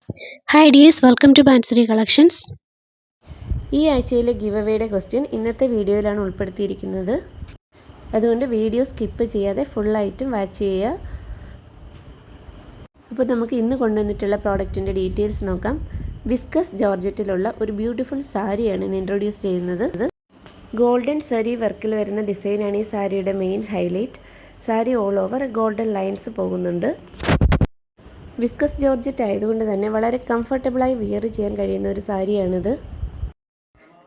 Hi dears, welcome to Bansuri Collections. ഈ ആഴ്ചയിലെ give അവേയുടെ question ഇന്നത്തെ വീഡിയോയിലാണ് ഉൾപ്പെടുത്തിയിരിക്കുന്നത്. അതുകൊണ്ട് വീഡിയോ സ്കിപ്പ് ചെയ്യാതെ ഫുള്ളായിട്ടും വാച്ച് ചെയ്യുക. അപ്പോൾ നമുക്ക് ഇന്ന് കൊണ്ടുവന്നിട്ടുള്ള പ്രോഡക്റ്റിൻ്റെ ഡീറ്റെയിൽസ് നോക്കാം. വിസ്കസ് ജോർജറ്റിലുള്ള ഒരു ബ്യൂട്ടിഫുൾ സാരിയാണ് ഇന്ന് ഇൻട്രൊഡ്യൂസ് ചെയ്യുന്നത്. ഗോൾഡൻ സരി വർക്കിൽ വരുന്ന ഡിസൈനാണ് ഈ സാരിയുടെ main highlight. Sari all over golden lines പോകുന്നുണ്ട്. വിസ്കസ് ജോർജറ്റ് ആയതുകൊണ്ട് തന്നെ വളരെ കംഫർട്ടബിളായി വിയർ ചെയ്യാൻ കഴിയുന്ന ഒരു സാരിയാണിത്.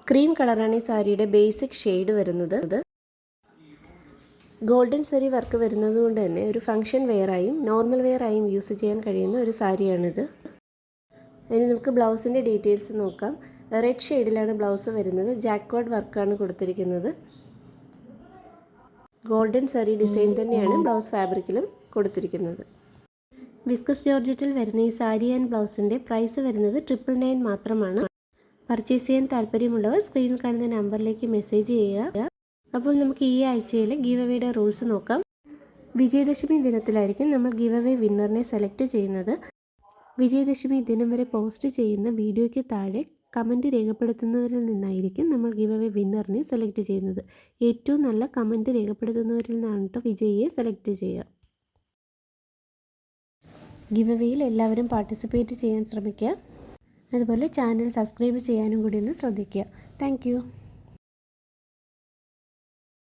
ക്രീം കളറാണ് ഈ സാരിയുടെ ബേസിക് ഷെയ്ഡ് വരുന്നത്. ഗോൾഡൻ സരി വർക്ക് വരുന്നത് കൊണ്ട് തന്നെ ഒരു ഫംഗ്ഷൻ വെയറായും നോർമൽ വെയറായും യൂസ് ചെയ്യാൻ കഴിയുന്ന ഒരു സാരിയാണിത്. ഇനി നമുക്ക് ബ്ലൗസിൻ്റെ ഡീറ്റെയിൽസ് നോക്കാം. റെഡ് ഷെയ്ഡിലാണ് ബ്ലൗസ് വരുന്നത്. ജാക്വാർഡ് വർക്കാണ് കൊടുത്തിരിക്കുന്നത്. ഗോൾഡൻ സരി ഡിസൈൻ തന്നെയാണ് ബ്ലൗസ് ഫാബ്രിക്കിലും കൊടുത്തിരിക്കുന്നത്. വിസ്കസ് ജോർജറ്റിൽ വരുന്ന ഈ സാരി ആൻഡ് ബ്ലൗസിൻ്റെ പ്രൈസ് വരുന്നത് 999 മാത്രമാണ്. പർച്ചേസ് ചെയ്യാൻ താല്പര്യമുള്ളവർ സ്ക്രീനിൽ കാണുന്ന നമ്പറിലേക്ക് മെസ്സേജ് ചെയ്യുക. അപ്പോൾ നമുക്ക് ഈ ആഴ്ചയിലെ ഗീവ് അവേയുടെ റൂൾസ് നോക്കാം. വിജയദശമി ദിനത്തിലായിരിക്കും നമ്മൾ ഗീവ് അവേ വിന്നറിനെ സെലക്ട് ചെയ്യുന്നത്. വിജയദശമി ദിനം വരെ പോസ്റ്റ് ചെയ്യുന്ന വീഡിയോയ്ക്ക് താഴെ കമൻറ്റ് രേഖപ്പെടുത്തുന്നവരിൽ നിന്നായിരിക്കും നമ്മൾ ഗീവ് അവേ വിന്നറിനെ സെലക്ട് ചെയ്യുന്നത്. ഏറ്റവും നല്ല കമൻറ്റ് രേഖപ്പെടുത്തുന്നവരിൽ നിന്നാണ് കേട്ടോ വിജയിയെ സെലക്ട് ചെയ്യുക. ഗിവ് അവേയിൽ എല്ലാവരും പാർട്ടിസിപ്പേറ്റ് ചെയ്യാൻ ശ്രമിക്കുക. അതുപോലെ ചാനൽ സബ്സ്ക്രൈബ് ചെയ്യാനും കൂടി ഒന്ന് ശ്രദ്ധിക്കുക. താങ്ക്